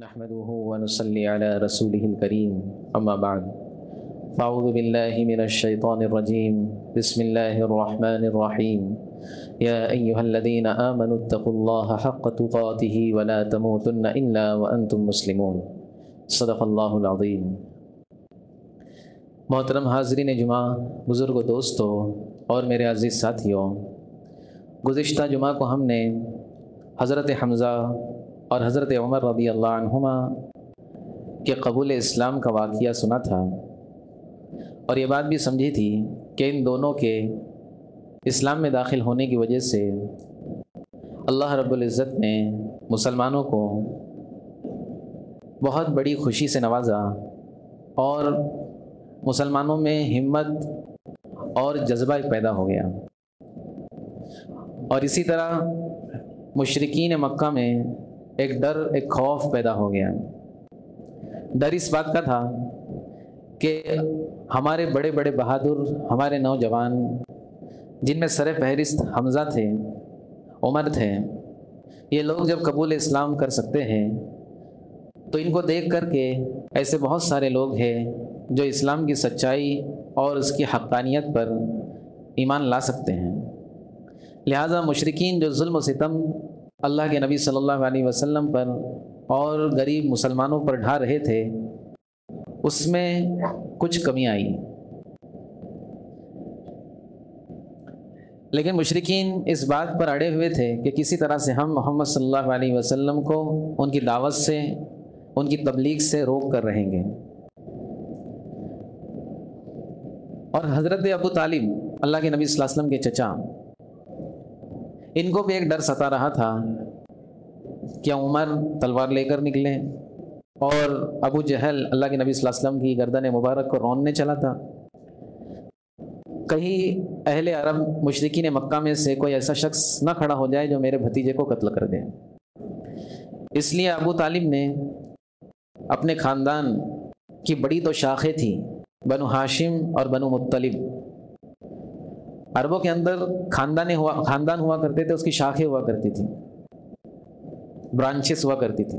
نحمده ونصلي على رسوله الكريم اما بعد فاعوذ بالله من الشيطان الرجيم بسم الله الرحمن الرحيم يا ايها الذين آمنوا اتقوا الله حق تقاته ولا تموتن الا وانتم مسلمون صدق اللہ العظیم۔ محترم حاضرین جمعہ، بزرگ و دوستوں اور میرے عزیز ساتھیوں، گزشتہ جمعہ کو ہم نے حضرت حمزہ اور حضرت عمر رضی اللہ عنہما کے قبول اسلام کا واقعہ سنا تھا، اور یہ بات بھی سمجھی تھی کہ ان دونوں کے اسلام میں داخل ہونے کی وجہ سے اللہ رب العزت نے مسلمانوں کو بہت بڑی خوشی سے نوازا اور مسلمانوں میں ہمت اور جذبہ پیدا ہو گیا۔ اور اسی طرح مشرکین مکہ میں ایک ڈر، ایک خوف پیدا ہو گیا۔ ڈر اس بات کا تھا کہ ہمارے بڑے بڑے بہادر، ہمارے نوجوان جن میں سر فہرست حمزہ تھے، عمر تھے، یہ لوگ جب قبول اسلام کر سکتے ہیں تو ان کو دیکھ کر کے ایسے بہت سارے لوگ ہیں جو اسلام کی سچائی اور اس کی حقانیت پر ایمان لا سکتے ہیں۔ لہٰذا مشرکین جو ظلم و ستم اللہ کے نبی صلی اللہ علیہ وسلم پر اور غریب مسلمانوں پر ڈھا رہے تھے، اس میں کچھ کمی آئی، لیکن مشرکین اس بات پر اڑے ہوئے تھے کہ کسی طرح سے ہم محمد صلی اللہ علیہ وسلم کو ان کی دعوت سے، ان کی تبلیغ سے روک کر رہیں گے۔ اور حضرت ابو طالب، اللہ کے نبی صلی اللہ علیہ وسلم کے چچا، ان کو بھی ایک ڈر ستا رہا تھا کہ عمر تلوار لے کر نکلے، اور ابو جہل اللہ کے نبی صلی اللہ علیہ وسلم کی گردن مبارک کو روننے چلا تھا۔ کہیں اہل عرب مشرکین مکہ میں سے کوئی ایسا شخص نہ کھڑا ہو جائے جو میرے بھتیجے کو قتل کر دے۔ اس لیے ابو طالب نے اپنے خاندان کی بڑی تو شاخیں تھیں، بنو ہاشم اور بنو مطلب۔ عربوں کے اندر خاندان ہوا کرتے تھے، اس کی شاخیں ہوا کرتی تھیں، برانچز ہوا کرتی تھی۔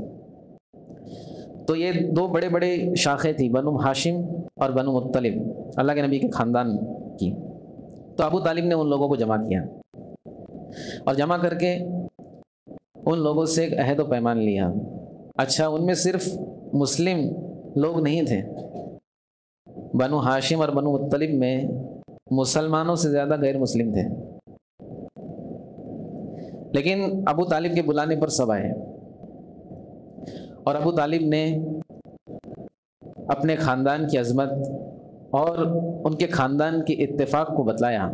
تو یہ دو بڑے بڑے شاخیں تھیں، بنو ہاشم اور بنو مطلب، اللہ کے نبی کے خاندان کی۔ تو ابو طالب نے ان لوگوں کو جمع کیا اور جمع کر کے ان لوگوں سے ایک عہد و پیمان لیا۔ اچھا، ان میں صرف مسلم لوگ نہیں تھے، بنو ہاشم اور بنو مطلب میں مسلمانوں سے زیادہ غیر مسلم تھے، لیکن ابو طالب کے بلانے پر سب آئے، اور ابو طالب نے اپنے خاندان کی عظمت اور ان کے خاندان کے اتفاق کو بتلایا،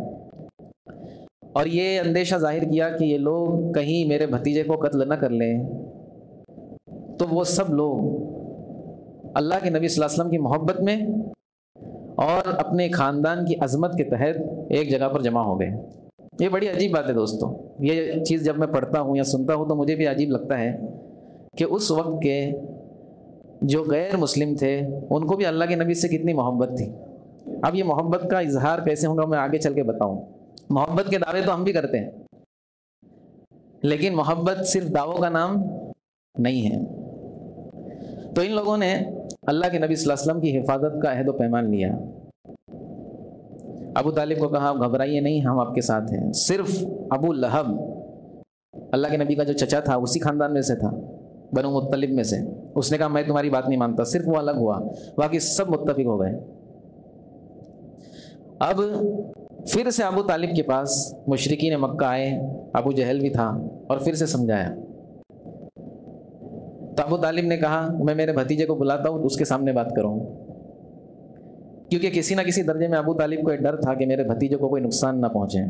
اور یہ اندیشہ ظاہر کیا کہ یہ لوگ کہیں میرے بھتیجے کو قتل نہ کر لیں۔ تو وہ سب لوگ اللہ کے نبی صلی اللہ علیہ وسلم کی محبت میں اور اپنے خاندان کی عظمت کے تحت ایک جگہ پر جمع ہو گئے۔ یہ بڑی عجیب بات ہے دوستوں، یہ چیز جب میں پڑھتا ہوں یا سنتا ہوں تو مجھے بھی عجیب لگتا ہے کہ اس وقت کے جو غیر مسلم تھے ان کو بھی اللہ کے نبی سے کتنی محبت تھی۔ اب یہ محبت کا اظہار کیسے ہوگا میں آگے چل کے بتاؤں۔ محبت کے دعوے تو ہم بھی کرتے ہیں، لیکن محبت صرف دعووں کا نام نہیں ہے۔ تو ان لوگوں نے اللہ کے نبی صلی اللہ علیہ وسلم کی حفاظت کا عہد و پیمان لیا۔ ابو طالب کو کہا گھبرائیے نہیں، ہم آپ کے ساتھ ہیں۔ صرف ابو لہب، اللہ کے نبی کا جو چچا تھا، اسی خاندان میں سے تھا، بنو مطلب میں سے، اس نے کہا میں تمہاری بات نہیں مانتا، صرف وہ الگ ہوا، باقی سب متفق ہو گئے۔ اب پھر سے ابو طالب کے پاس مشرکین مکہ آئے، ابو جہل بھی تھا، اور پھر سے سمجھایا۔ تو ابو طالب نے کہا میں میرے بھتیجے کو بلاتا ہوں، اس کے سامنے بات کروں، کیونکہ کسی نہ کسی درجے میں ابو طالب کو ایک ڈر تھا کہ میرے بھتیجے کو کوئی نقصان نہ پہنچے۔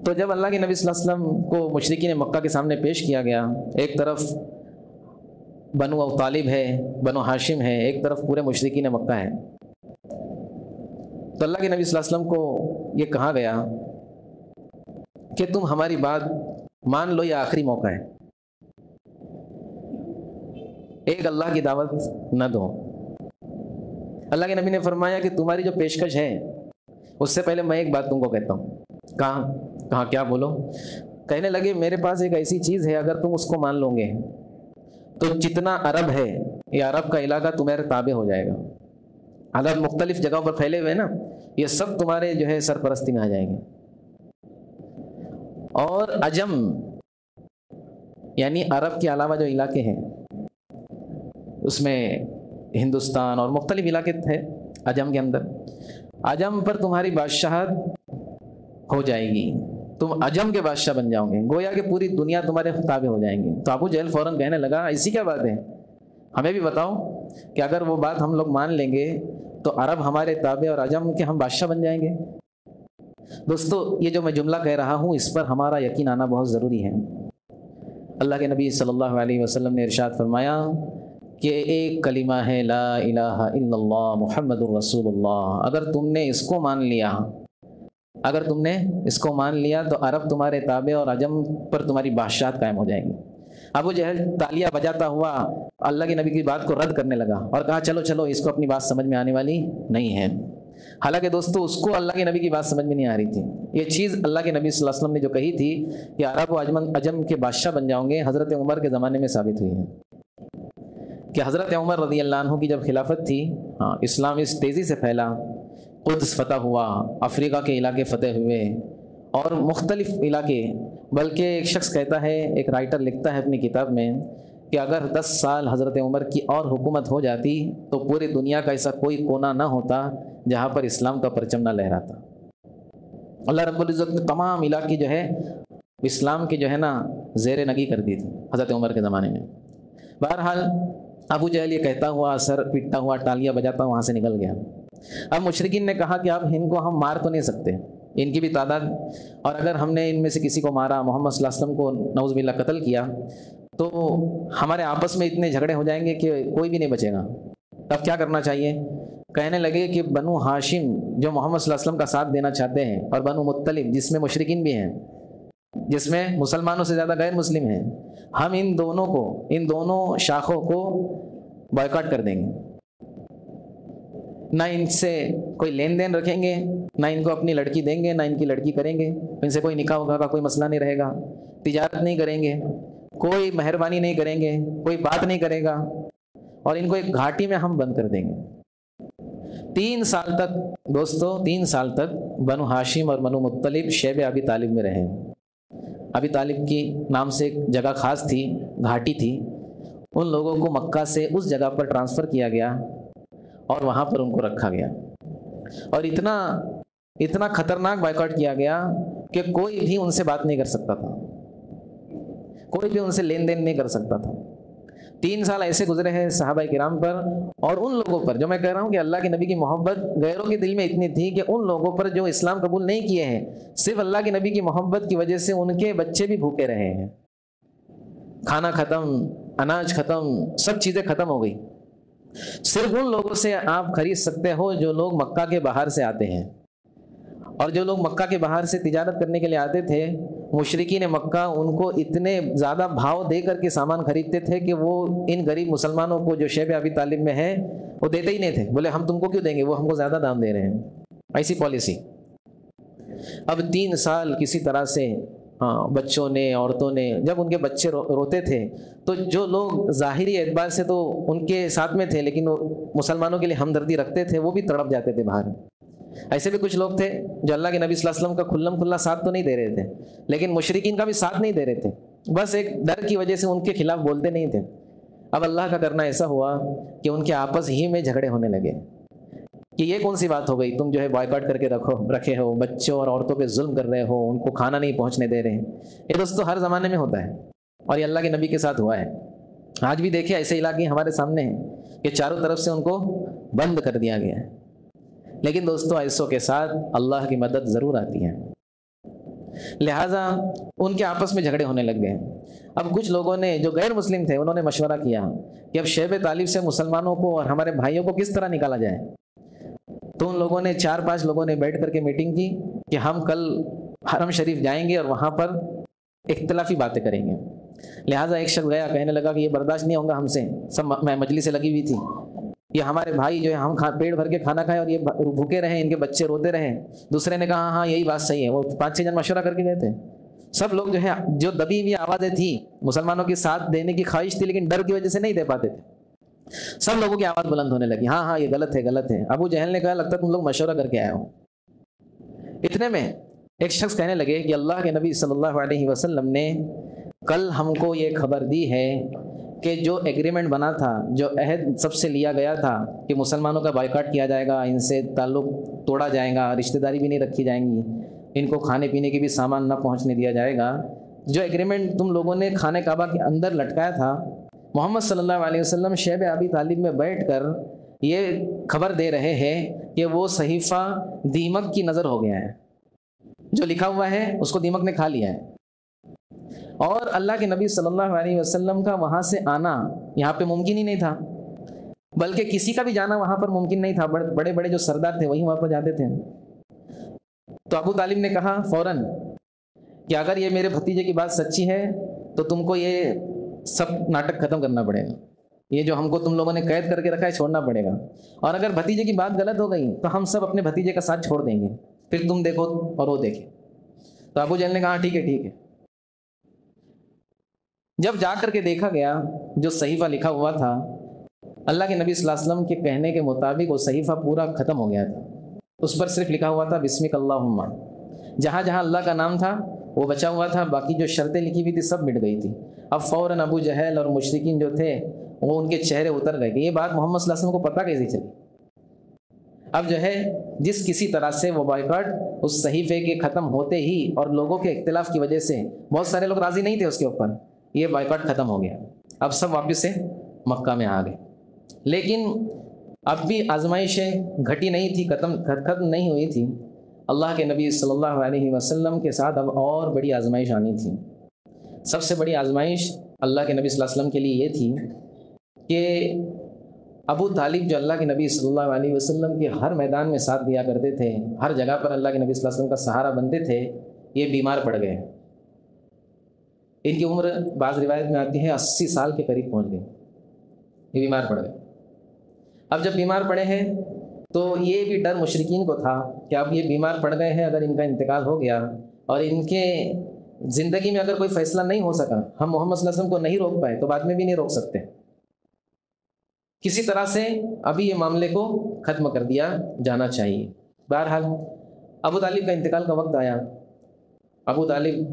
تو جب اللہ کے نبی صلی اللہ علیہ وسلم کو مشرکین مکہ کے سامنے پیش کیا گیا، ایک طرف بنو طالب ہے، بنو ہاشم ہے، ایک طرف پورے مشرکین مکہ ہے، تو اللہ کے نبی صلی اللہ علیہ وسلم کو یہ کہا گیا کہ تم ہماری بات مان لو، یہ آخری موقع ہے، ایک اللہ کی دعوت نہ دو۔ اللہ کے نبی نے فرمایا کہ تمہاری جو پیشکش ہے اس سے پہلے میں ایک بات تم کو کہتا ہوں۔ کہا کیا؟ بولو۔ کہنے لگے میرے پاس ایک ایسی چیز ہے، اگر تم اس کو مان لو گے تو جتنا عرب ہے یہ عرب کا علاقہ تمہارے تابع ہو جائے گا. عرب مختلف جگہوں پر پھیلے ہوئے نا، یہ سب تمہارے جو ہے سرپرستی میں آ جائیں گے. اور عجم یعنی عرب کے علاوہ جو علاقے ہیں اس میں ہندوستان اور مختلف علاقے تھے عجم کے اندر، عجم پر تمہاری بادشاہت ہو جائے گی، تم عجم کے بادشاہ بن جاؤ گے، گویا کہ پوری دنیا تمہارے تابع ہو جائیں گی. تو ابو جہل فوراً کہنے لگا ایسی کیا بات ہے، ہمیں بھی بتاؤ کہ اگر وہ بات ہم لوگ مان لیں گے تو عرب ہمارے تابع اور عجم کے ہم بادشاہ بن جائیں گے. دوستو یہ جو میں جملہ کہہ رہا ہوں اس پر ہمارا یقین آنا بہت ضروری ہے. اللہ کے نبی صلی اللہ علیہ وسلم نے ارشاد فرمایا کہ ایک کلمہ ہے لا الہ الا اللہ محمد الرسول اللہ، اگر تم نے اس کو مان لیا تو عرب تمہارے تابع اور عجم پر تمہاری بادشاہت قائم ہو جائے گی. ابو جہل تالیاں بجاتا ہوا اللہ کے نبی کی بات کو رد کرنے لگا اور کہا چلو چلو اس کو اپنی بات سمجھ میں آنے والی نہیں ہے. حالانکہ دوستو اس کو اللہ کے نبی کی بات سمجھ میں نہیں آ رہی تھی. یہ چیز اللہ کے نبی صلی اللہ علیہ وسلم نے جو کہی تھی کہ عرب و عجم کے بادشاہ بن جاؤں گے، حضرت عمر کے زمانے میں ثابت ہوئی ہے کہ حضرت عمر رضی اللہ عنہ کی جب خلافت تھی، اسلام اس تیزی سے پھیلا، قدس فتح ہوا، افریقہ کے علاقے فتح ہوئے اور مختلف علاقے، بلکہ ایک شخص کہتا ہے، ایک رائٹر لکھتا ہے اپنی کتاب میں کہ اگر 10 سال حضرت عمر کی اور حکومت ہو جاتی تو پوری دنیا کا ایسا کوئی کونا نہ ہوتا جہاں پر اسلام کا پرچم نہ لہراتا. اللہ رب العزت نے تمام علاقے جو ہے اسلام کی جو ہے نا زیر نگی کر دی تھی حضرت عمر کے زمانے میں. بہرحال ابو جہل یہ کہتا ہوا، سر پیٹتا ہوا، ٹالیاں بجاتا وہاں سے نکل گیا. اب مشرکین نے کہا کہ اب ان کو ہم مار تو نہیں سکتے، ان کی بھی تعداد، اور اگر ہم نے ان میں سے کسی کو مارا، محمد صلی اللہ علیہ وسلم کو نعوذ باللہ قتل کیا، تو ہمارے آپس میں اتنے جھگڑے ہو جائیں گے کہ کوئی بھی نہیں بچے گا. اب کیا کرنا چاہیے؟ کہنے لگے کہ بنو ہاشم جو محمد صلی اللہ علیہ وسلم کا ساتھ دینا چاہتے ہیں، اور بنو مطلب جس میں مشرکین بھی ہیں، جس میں مسلمانوں سے زیادہ غیر مسلم ہیں، ہم ان دونوں شاخوں کو بائیکاٹ کر دیں گے. نہ ان سے کوئی لین دین رکھیں گے، نہ ان کو اپنی لڑکی دیں گے، نہ ان کی لڑکی کریں گے، ان سے کوئی نکاح وغیرہ کا کوئی مسئلہ نہیں رہے گا، تجارت نہیں کریں گے، کوئی مہربانی نہیں کریں گے، کوئی بات نہیں کرے گا، اور ان کو ایک گھاٹی میں ہم بند کر دیں گے. 3 سال تک دوستو 3 سال تک بنو ہاشم اور بنو مطلب شیب ابی طالب میں رہے. ابی طالب کی نام سے ایک جگہ خاص تھی، گھاٹی تھی، ان لوگوں کو مکہ سے اس جگہ پر ٹرانسفر کیا گیا اور وہاں پر ان کو رکھا گیا، اور اتنا خطرناک بائیکاٹ کیا گیا کہ کوئی بھی ان سے بات نہیں کر سکتا تھا، کوئی بھی ان سے لین دین نہیں کر سکتا تھا. 3 سال ایسے گزرے ہیں صحابہ کرام پر، اور ان لوگوں پر جو میں کہہ رہا ہوں کہ اللہ کے نبی کی محبت غیروں کے دل میں اتنی تھی کہ ان لوگوں پر جو اسلام قبول نہیں کیے ہیں، صرف اللہ کے نبی کی محبت کی وجہ سے ان کے بچے بھی بھوکے رہے ہیں. کھانا ختم، اناج ختم، سب چیزیں ختم ہو گئی. صرف ان لوگوں سے آپ خرید سکتے ہو جو لوگ مکہ کے باہر سے آتے ہیں، اور جو لوگ مکہ کے باہر سے تجارت کرنے کے لیے آتے تھے، مشرکین مکہ ان کو اتنے زیادہ بھاؤ دے کر کے سامان خریدتے تھے کہ وہ ان غریب مسلمانوں کو جو شیب ابی طالب میں ہے وہ دیتے ہی نہیں تھے. بولے ہم تم کو کیوں دیں گے، وہ ہم کو زیادہ دام دے رہے ہیں. ایسی پالیسی. اب 3 سال کسی طرح سے بچوں نے، عورتوں نے، جب ان کے بچے روتے تھے تو جو لوگ ظاہری اعتبار سے تو ان کے ساتھ میں تھے لیکن وہ مسلمانوں کے لیے ہمدردی رکھتے تھے، وہ بھی تڑپ جاتے تھے باہر. ایسے بھی کچھ لوگ تھے جو اللہ کے نبی صلی اللہ علیہ وسلم کا کھلم کھلا ساتھ تو نہیں دے رہے تھے، لیکن مشرکین کا بھی ساتھ نہیں دے رہے تھے، بس ایک ڈر کی وجہ سے ان کے خلاف بولتے نہیں تھے. اب اللہ کا کرنا ایسا ہوا کہ ان کے آپس ہی میں جھگڑے ہونے لگے کہ یہ کون سی بات ہو گئی، تم جو ہے بائیکاٹ کر کے رکھے ہو، بچوں اور عورتوں پہ ظلم کر رہے ہو، ان کو کھانا نہیں پہنچنے دے رہے ہیں. یہ دوستو ہر زمانے میں ہوتا ہے، اور یہ اللہ کے نبی کے ساتھ ہوا ہے. آج بھی دیکھیں ایسے علاقے ہمارے سامنے ہیں کہ چاروں طرف سے ان کو بند کر دیا گیا ہے. لیکن دوستو ایسوں کے ساتھ اللہ کی مدد ضرور آتی ہے. لہٰذا ان کے آپس میں جھگڑے ہونے لگ گئے. اب کچھ لوگوں نے جو غیر مسلم تھے انہوں نے مشورہ کیا کہ اب شیب طالب سے مسلمانوں کو اور ہمارے بھائیوں کو کس طرح نکالا جائے. تو ان لوگوں نے 4-5 لوگوں نے بیٹھ کر کے میٹنگ کی کہ ہم کل حرم شریف جائیں گے اور وہاں پر اختلافی باتیں کریں گے. لہٰذا ایک شخص گیا، کہنے لگا کہ یہ برداشت نہیں ہوگا ہم سے، سب میں مجلس سے لگی ہوئی تھی، یہ ہمارے بھائی جو ہے ہم پیٹ بھر کے کھانا کھائیں اور یہ بھوکے رہیں، ان کے بچے روتے رہیں. دوسرے نے کہا ہاں یہی بات صحیح ہے. وہ 5-6 جن مشورہ کر کے گئے تھے. سب لوگ جو ہے جو دبی ہوئی آوازیں تھیں مسلمانوں کی ساتھ دینے کی خواہش تھی لیکن ڈر کی وجہ سے نہیں دے پاتے تھے، سب لوگوں کی آواز بلند ہونے لگی، ہاں ہاں یہ غلط ہے غلط ہے۔ ابو جہل نے کہا لگتا تم لوگ مشورہ کر کے آئے ہو۔ اتنے میں ایک شخص کہنے لگے کہ اللہ کے نبی صلی اللہ علیہ وسلم نے کل ہم کو یہ خبر دی ہے کہ جو ایگریمنٹ بنا تھا، جو عہد سب سے لیا گیا تھا کہ مسلمانوں کا بائیکاٹ کیا جائے گا، ان سے تعلق توڑا جائے گا، رشتہ داری بھی نہیں رکھی جائیں گی، ان کو کھانے پینے کے بھی سامان نہ پہنچنے دیا جائے گا، جو ایگریمنٹ تم لوگوں نے خانہ کعبہ کے اندر لٹکایا تھا، محمد صلی اللہ علیہ وسلم شیب ابی طالب میں بیٹھ کر یہ خبر دے رہے ہیں کہ وہ صحیفہ دیمک کی نظر ہو گیا ہے، جو لکھا ہوا ہے اس کو دیمک نے کھا لیا ہے، اور اللہ کے نبی صلی اللہ علیہ وسلم کا وہاں سے آنا یہاں پہ ممکن ہی نہیں تھا، بلکہ کسی کا بھی جانا وہاں پر ممکن نہیں تھا، بڑے بڑے جو سردار تھے وہی وہاں پر جاتے تھے۔ تو ابو طالب نے کہا فوراً کہ اگر یہ میرے بھتیجے کی بات سچی ہے تو تم کو یہ سب ناٹک ختم کرنا پڑے گا، یہ جو ہم کو تم لوگوں نے قید کر کے رکھا ہے چھوڑنا پڑے گا، اور اگر بھتیجے کی بات غلط ہو گئی تو ہم سب اپنے بھتیجے کا ساتھ چھوڑ دیں گے، پھر تم دیکھو اور وہ دیکھے۔ تو ابو جہل نے کہا ٹھیک ہے ٹھیک ہے۔ جب جا کر کے دیکھا گیا جو صحیفہ لکھا ہوا تھا، اللہ کے نبی صلی اللہ علیہ وسلم کے کہنے کے مطابق وہ صحیفہ پورا ختم ہو گیا تھا، اس پر صرف لکھا ہوا تھا بسمک اللہم، جہاں جہاں اللہ کا نام تھا وہ بچا ہوا تھا، باقی جو شرطیں لکھی ہوئی تھی سب مٹ گئی تھی۔ اب فوراً ابو جہل اور مشرکین جو تھے وہ ان کے چہرے اتر گئے کہ یہ بات محمد صلی اللہ علیہ وسلم کو پتہ کیسے چلی۔ اب جو ہے جس کسی طرح سے وہ بائیکاٹ اس صحیفے کے ختم ہوتے ہی اور لوگوں کے اختلاف کی وجہ سے بہت سارے لوگ راضی نہیں تھے اس کے اوپر، یہ بائیکاٹ ختم ہو گیا، اب سب واپس سے مکہ میں آ گئے۔ لیکن اب بھی آزمائشیں گھٹی نہیں تھی، ختم نہیں ہوئی تھی۔ اللہ کے نبی صلی اللہ علیہ وسلم کے ساتھ اب اور بڑی آزمائش آنی تھی۔ سب سے بڑی آزمائش اللہ کے نبی صلی اللہ علیہ وسلم کے لیے یہ تھی کہ ابو طالب جو اللہ کے نبی صلی اللہ علیہ وسلم کے ہر میدان میں ساتھ دیا کرتے تھے، ہر جگہ پر اللہ کے نبی صلی اللہ علیہ وسلم کا سہارا بنتے تھے، یہ بیمار پڑ گئے۔ ان کی عمر بعض روایت میں آتی ہے 80 سال کے قریب پہنچ گئی، یہ بیمار پڑ گئے۔ اب جب بیمار پڑے ہیں تو یہ بھی ڈر مشرکین کو تھا کہ اب یہ بیمار پڑ گئے ہیں، اگر ان کا انتقال ہو گیا اور ان کے زندگی میں اگر کوئی فیصلہ نہیں ہو سکا، ہم محمد صلی اللہ علیہ وسلم کو نہیں روک پائے تو بعد میں بھی نہیں روک سکتے، کسی طرح سے ابھی یہ معاملے کو ختم کر دیا جانا چاہیے۔ بہرحال ابو طالب کا انتقال کا وقت آیا، ابو طالب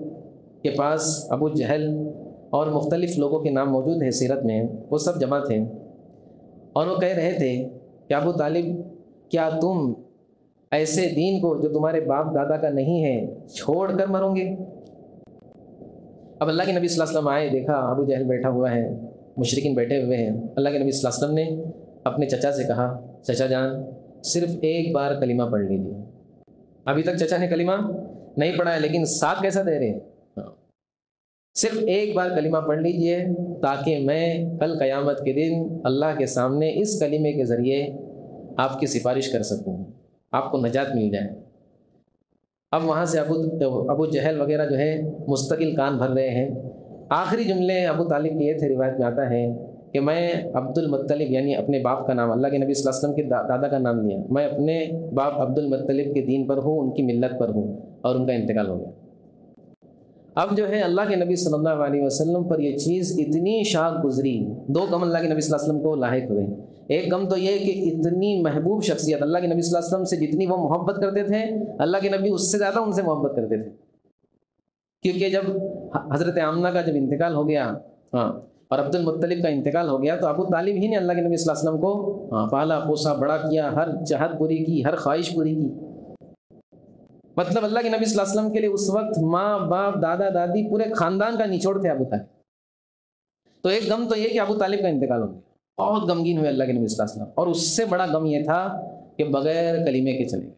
کے پاس ابو جہل اور مختلف لوگوں کے نام موجود ہیں سیرت میں، وہ سب جمع تھے اور وہ کہہ رہے تھے کہ ابو طالب کیا تم ایسے دین کو جو تمہارے باپ دادا کا نہیں ہے چھوڑ کر مرو گے؟ اب اللہ کے نبی صلی اللہ علیہ وسلم آئے، دیکھا ابو جہل بیٹھا ہوا ہے، مشرکین بیٹھے ہوئے ہیں۔ اللہ کے نبی صلی اللہ علیہ وسلم نے اپنے چچا سے کہا چچا جان صرف ایک بار کلمہ پڑھ لیجیے۔ ابھی تک چچا نے کلمہ نہیں پڑھا ہے لیکن ساتھ کیسا دے رہے ہیں، صرف ایک بار کلمہ پڑھ لیجئے تاکہ میں کل قیامت کے دن اللہ کے سامنے اس کلمے کے ذریعے آپ کی سفارش کر سکوں، آپ کو نجات مل جائے۔ اب وہاں سے ابو جہل وغیرہ جو ہے مستقل کان بھر رہے ہیں۔ آخری جملے ابو طالب کے یہ تھے، روایت میں آتا ہے کہ میں عبد المطلب یعنی اپنے باپ کا نام، اللہ کے نبی صلی اللہ علیہ وسلم کے دادا کا نام لیا، میں اپنے باپ عبد المطلب کے دین پر ہوں، ان کی ملت پر ہوں، اور ان کا انتقال ہو گیا۔ اب جو ہے اللہ کے نبی صلی اللہ علیہ وسلم پر یہ چیز اتنی شاق گزری، دو غم اللہ کے نبی صلی اللہ علیہ وسلم کو لاحق ہوئے۔ ایک غم تو یہ کہ اتنی محبوب شخصیت اللہ کے نبی صلی اللہ علیہ وسلم سے جتنی وہ محبت کرتے تھے، اللہ کے نبی اس سے زیادہ ان سے محبت کرتے تھے، کیونکہ جب حضرت آمنہ کا جب انتقال ہو گیا اور عبد المطلب کا انتقال ہو گیا تو ابو طالب ہی نے اللہ کے نبی صلی اللہ علیہ وسلم کو پالا پوسا بڑا کیا، ہر چاہت پوری کی، ہر خواہش پوری کی۔ مطلب اللہ کے نبی صلی اللہ علیہ وسلم کے لیے اس وقت ماں باپ دادا دادی پورے خاندان کا نچوڑ تھے ابو طالب۔ تو ایک غم تو یہ کہ ابو طالب کا انتقال ہو گیا، بہت غمگین ہوئے اللہ کے نبی صلی اللہ علیہ وسلم، اور اس سے بڑا غم یہ تھا کہ بغیر کلمے کے چلے گئے۔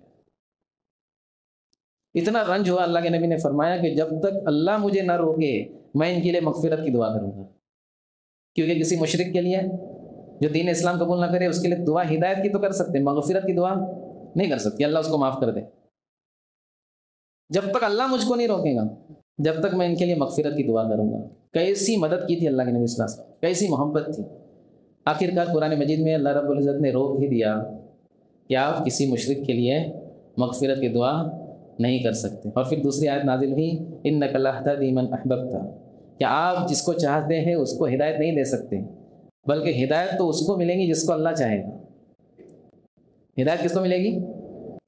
اتنا رنج ہوا، اللہ کے نبی نے فرمایا کہ جب تک اللہ مجھے نہ روکے میں ان کے لیے مغفرت کی دعا کروں گا، کیونکہ کسی مشرک کے لیے جو دین اسلام قبول نہ کرے اس کے لیے دعا ہدایت کی تو کر سکتے، مغفرت کی دعا نہیں کر سکتی، اللہ اس کو معاف کر دے۔ جب تک اللہ مجھ کو نہیں روکے گا جب تک میں ان کے لیے مغفرت کی دعا کروں گا۔ کیسی مدد کی تھی اللہ کے نبی صلی اللہ علیہ وسلم، کیسی محبت تھی۔ آخرکار قرآن مجید میں اللہ رب العزت نے روک ہی دیا کہ آپ کسی مشرک کے لیے مغفرت کی دعا نہیں کر سکتے۔ اور پھر دوسری آیت نازل ہوئی انک لا تہدی من احببت، کہ آپ جس کو چاہتے ہیں اس کو ہدایت نہیں دے سکتے، بلکہ ہدایت تو اس کو ملے گی جس کو اللہ چاہے گا۔ ہدایت کس کو ملے گی؟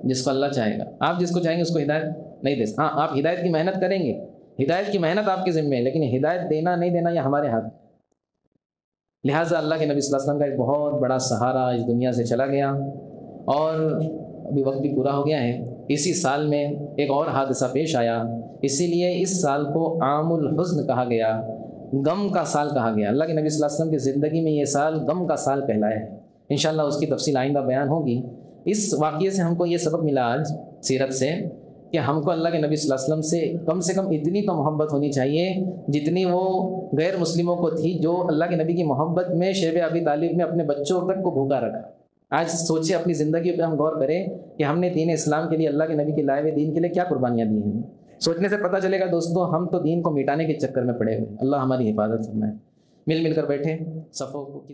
جس کو اللہ چاہے گا۔ آپ جس کو چاہیں گے اس کو ہدایت نہیں دے سکتے۔ ہاں آپ ہدایت کی محنت کریں گے، ہدایت کی محنت آپ کے ذمہ ہے، لیکن ہدایت دینا نہیں دینا یہ ہمارے ہاتھ۔ لہٰذا اللہ کے نبی صلی اللہ علیہ وسلم کا ایک بہت بڑا سہارا اس دنیا سے چلا گیا، اور ابھی وقت بھی پورا ہو گیا ہے۔ اسی سال میں ایک اور حادثہ پیش آیا، اسی لیے اس سال کو عام الحزن کہا گیا، غم کا سال کہا گیا۔ اللہ کے نبی صلی اللہ علیہ وسلم کی زندگی میں یہ سال غم کا سال کہلایا ہے۔ انشاءاللہ اس کی تفصیل آئندہ بیان ہوگی۔ اس واقعے سے ہم کو یہ سبق ملا آج سیرت سے، کہ ہم کو اللہ کے نبی صلی اللہ علیہ وسلم سے کم اتنی تو محبت ہونی چاہیے جتنی وہ غیر مسلموں کو تھی، جو اللہ کے نبی کی محبت میں شیب ابی طالب نے اپنے بچوں تک کو بھوکا رکھا۔ آج سوچے اپنی زندگی پہ ہم غور کریں کہ ہم نے دین اسلام کے لیے، اللہ کے نبی کے لائے ہوئے دین کے لیے کیا قربانیاں دی ہیں۔ سوچنے سے پتہ چلے گا دوستو ہم تو دین کو مٹانے کے چکر میں پڑے ہوئے۔ اللہ ہماری حفاظت فرمائے۔ مل کر بیٹھے صفوں کی